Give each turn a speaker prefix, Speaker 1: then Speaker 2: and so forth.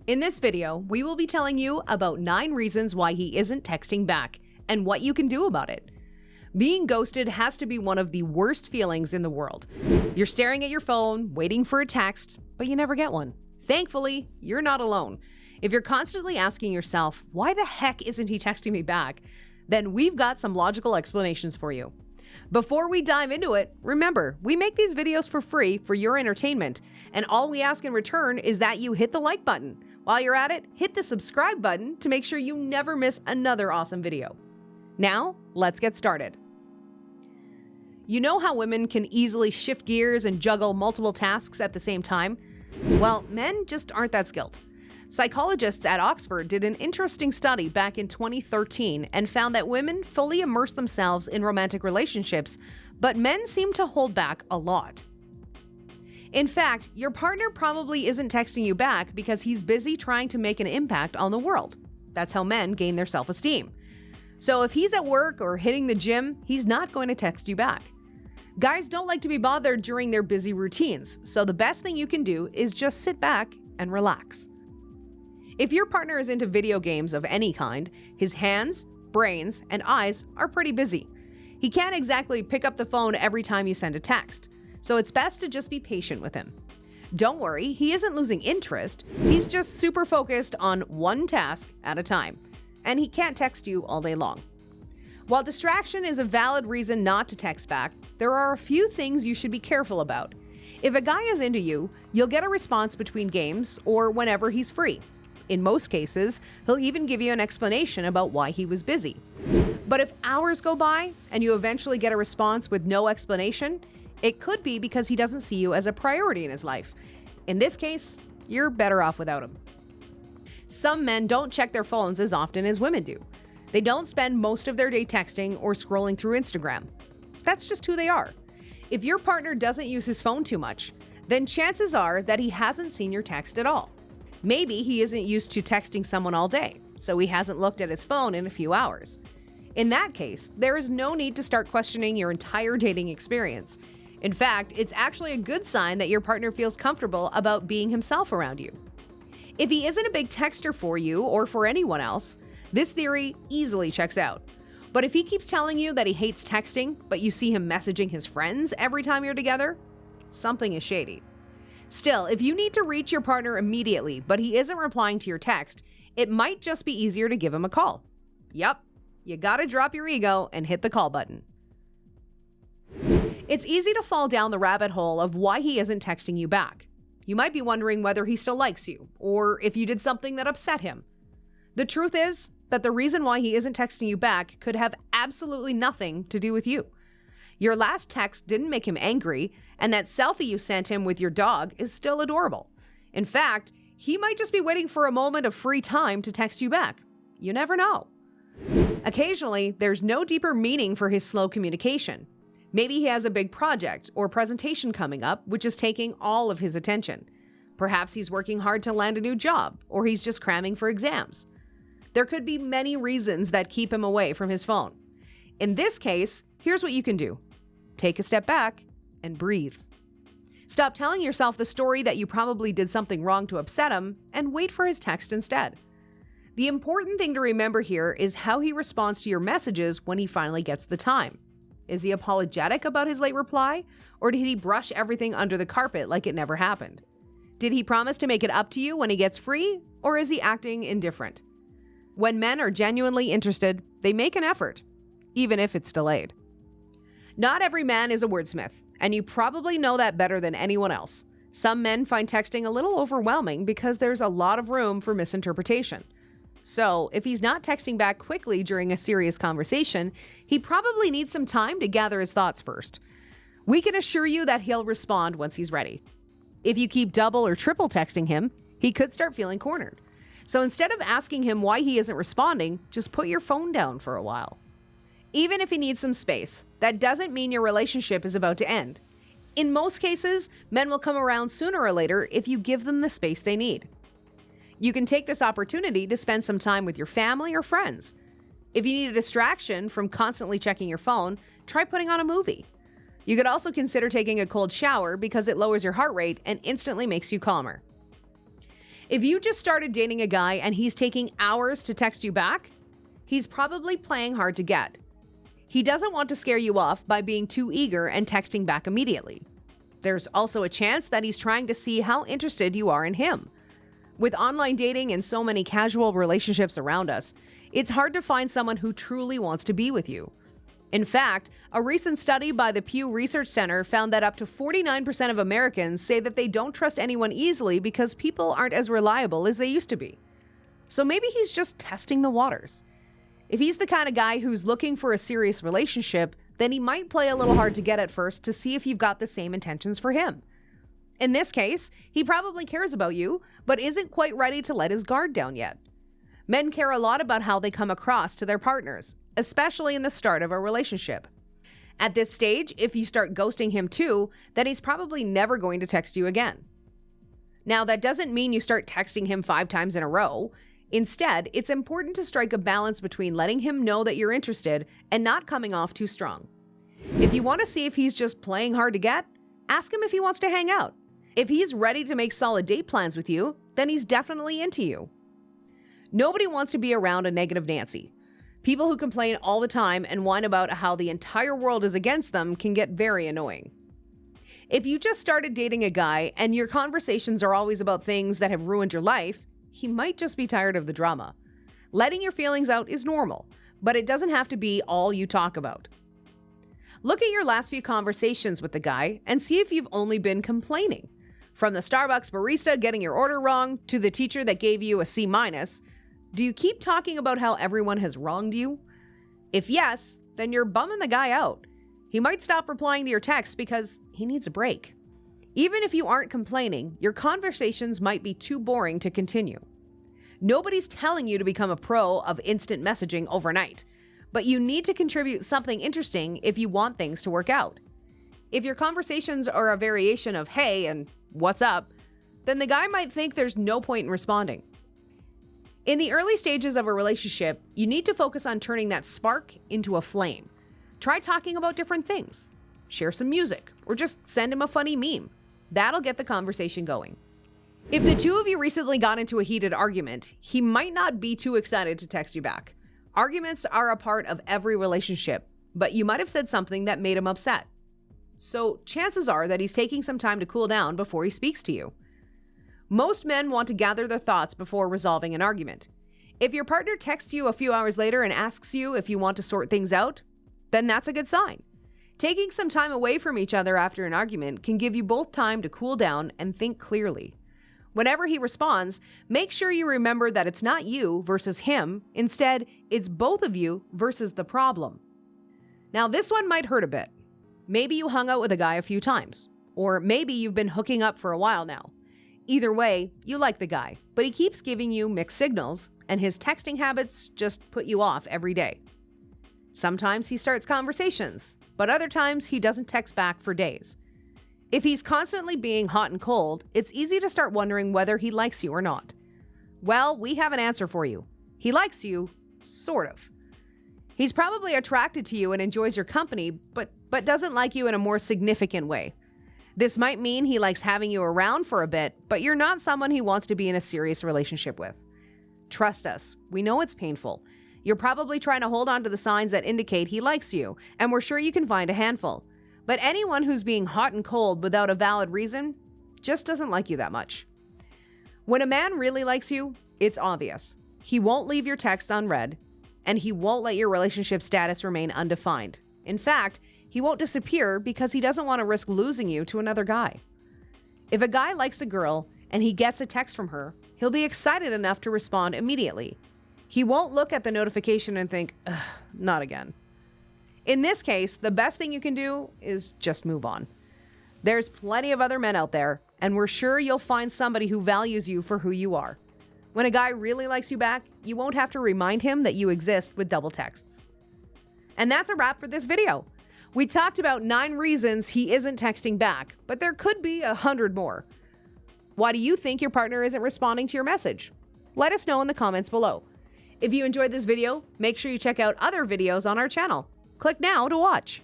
Speaker 1: In this video, we will be telling you about 9 reasons why he isn't texting back and what you can do about it. Being ghosted has to be one of the worst feelings in the world. You're staring at your phone, waiting for a text, but you never get one. Thankfully, you're not alone. If you're constantly asking yourself, why the heck isn't he texting me back? Then we've got some logical explanations for you. Before we dive into it, remember, we make these videos for free for your entertainment, and all we ask in return is that you hit the like button. While you're at it, hit the subscribe button to make sure you never miss another awesome video. Now, let's get started. You know how women can easily shift gears and juggle multiple tasks at the same time? Well, men just aren't that skilled. Psychologists at Oxford did an interesting study back in 2013 and found that women fully immerse themselves in romantic relationships, but men seem to hold back a lot. In fact, your partner probably isn't texting you back because he's busy trying to make an impact on the world. That's how men gain their self-esteem. So if he's at work or hitting the gym, he's not going to text you back. Guys don't like to be bothered during their busy routines, so the best thing you can do is just sit back and relax. If your partner is into video games of any kind, his hands, brains, and eyes are pretty busy. He can't exactly pick up the phone every time you send a text, so it's best to just be patient with him. Don't worry, he isn't losing interest, he's just super focused on one task at a time, and he can't text you all day long. While distraction is a valid reason not to text back, there are a few things you should be careful about. If a guy is into you, you'll get a response between games or whenever he's free. In most cases, he'll even give you an explanation about why he was busy. But if hours go by and you eventually get a response with no explanation, it could be because he doesn't see you as a priority in his life. In this case, you're better off without him. Some men don't check their phones as often as women do. They don't spend most of their day texting or scrolling through Instagram. That's just who they are. If your partner doesn't use his phone too much, then chances are that he hasn't seen your text at all. Maybe he isn't used to texting someone all day, so he hasn't looked at his phone in a few hours. In that case, there is no need to start questioning your entire dating experience. In fact, it's actually a good sign that your partner feels comfortable about being himself around you. If he isn't a big texter for you or for anyone else, this theory easily checks out. But if he keeps telling you that he hates texting, but you see him messaging his friends every time you're together, something is shady. Still, if you need to reach your partner immediately, but he isn't replying to your text, it might just be easier to give him a call. Yep, you gotta drop your ego and hit the call button. It's easy to fall down the rabbit hole of why he isn't texting you back. You might be wondering whether he still likes you, or if you did something that upset him. The truth is that the reason why he isn't texting you back could have absolutely nothing to do with you. Your last text didn't make him angry, and that selfie you sent him with your dog is still adorable. In fact, he might just be waiting for a moment of free time to text you back. You never know. Occasionally, there's no deeper meaning for his slow communication. Maybe he has a big project or presentation coming up, which is taking all of his attention. Perhaps he's working hard to land a new job, or he's just cramming for exams. There could be many reasons that keep him away from his phone. In this case, here's what you can do. Take a step back and breathe. Stop telling yourself the story that you probably did something wrong to upset him and wait for his text instead. The important thing to remember here is how he responds to your messages when he finally gets the time. Is he apologetic about his late reply, or did he brush everything under the carpet like it never happened? Did he promise to make it up to you when he gets free, or is he acting indifferent? When men are genuinely interested, they make an effort, even if it's delayed. Not every man is a wordsmith, and you probably know that better than anyone else. Some men find texting a little overwhelming because there's a lot of room for misinterpretation. So, if he's not texting back quickly during a serious conversation, he probably needs some time to gather his thoughts first. We can assure you that he'll respond once he's ready. If you keep double or triple texting him, he could start feeling cornered. So instead of asking him why he isn't responding, just put your phone down for a while. Even if he needs some space, that doesn't mean your relationship is about to end. In most cases, men will come around sooner or later if you give them the space they need. You can take this opportunity to spend some time with your family or friends. If you need a distraction from constantly checking your phone, try putting on a movie. You could also consider taking a cold shower because it lowers your heart rate and instantly makes you calmer. If you just started dating a guy and he's taking hours to text you back, he's probably playing hard to get. He doesn't want to scare you off by being too eager and texting back immediately. There's also a chance that he's trying to see how interested you are in him. With online dating and so many casual relationships around us, it's hard to find someone who truly wants to be with you. In fact, a recent study by the Pew Research Center found that up to 49% of Americans say that they don't trust anyone easily because people aren't as reliable as they used to be. So maybe he's just testing the waters. If he's the kind of guy who's looking for a serious relationship, then he might play a little hard to get at first to see if you've got the same intentions for him. In this case, he probably cares about you, but isn't quite ready to let his guard down yet. Men care a lot about how they come across to their partners, especially in the start of a relationship. At this stage, if you start ghosting him too, then he's probably never going to text you again. Now, that doesn't mean you start texting him 5 times in a row. Instead, it's important to strike a balance between letting him know that you're interested and not coming off too strong. If you want to see if he's just playing hard to get, ask him if he wants to hang out. If he's ready to make solid date plans with you, then he's definitely into you. Nobody wants to be around a negative Nancy. People who complain all the time and whine about how the entire world is against them can get very annoying. If you just started dating a guy and your conversations are always about things that have ruined your life, he might just be tired of the drama. Letting your feelings out is normal, but it doesn't have to be all you talk about. Look at your last few conversations with the guy and see if you've only been complaining. From the Starbucks barista getting your order wrong to the teacher that gave you a C-, do you keep talking about how everyone has wronged you? If yes, then you're bumming the guy out. He might stop replying to your texts because he needs a break. Even if you aren't complaining, your conversations might be too boring to continue. Nobody's telling you to become a pro of instant messaging overnight, but you need to contribute something interesting if you want things to work out. If your conversations are a variation of hey and what's up, then the guy might think there's no point in responding. In the early stages of a relationship, you need to focus on turning that spark into a flame. Try talking about different things. Share some music, or just send him a funny meme. That'll get the conversation going. If the two of you recently got into a heated argument, he might not be too excited to text you back. Arguments are a part of every relationship, but you might have said something that made him upset. So chances are that he's taking some time to cool down before he speaks to you. Most men want to gather their thoughts before resolving an argument. If your partner texts you a few hours later and asks you if you want to sort things out, then that's a good sign. Taking some time away from each other after an argument can give you both time to cool down and think clearly. Whenever he responds, make sure you remember that it's not you versus him. Instead, it's both of you versus the problem. Now, this one might hurt a bit. Maybe you hung out with a guy a few times, or maybe you've been hooking up for a while now. Either way, you like the guy, but he keeps giving you mixed signals, and his texting habits just put you off every day. Sometimes he starts conversations, but other times he doesn't text back for days. If he's constantly being hot and cold, it's easy to start wondering whether he likes you or not. Well, we have an answer for you. He likes you, sort of. He's probably attracted to you and enjoys your company, but doesn't like you in a more significant way. This might mean he likes having you around for a bit, but you're not someone he wants to be in a serious relationship with. Trust us, we know it's painful. You're probably trying to hold on to the signs that indicate he likes you, and we're sure you can find a handful. But anyone who's being hot and cold without a valid reason just doesn't like you that much. When a man really likes you, it's obvious. He won't leave your text unread, and he won't let your relationship status remain undefined. In fact, he won't disappear because he doesn't want to risk losing you to another guy. If a guy likes a girl and he gets a text from her, he'll be excited enough to respond immediately. He won't look at the notification and think, ugh, not again. In this case, the best thing you can do is just move on. There's plenty of other men out there, and we're sure you'll find somebody who values you for who you are. When a guy really likes you back, you won't have to remind him that you exist with double texts. And that's a wrap for this video. We talked about 9 reasons he isn't texting back, but there could be 100 more. Why do you think your partner isn't responding to your message? Let us know in the comments below. If you enjoyed this video, make sure you check out other videos on our channel. Click now to watch.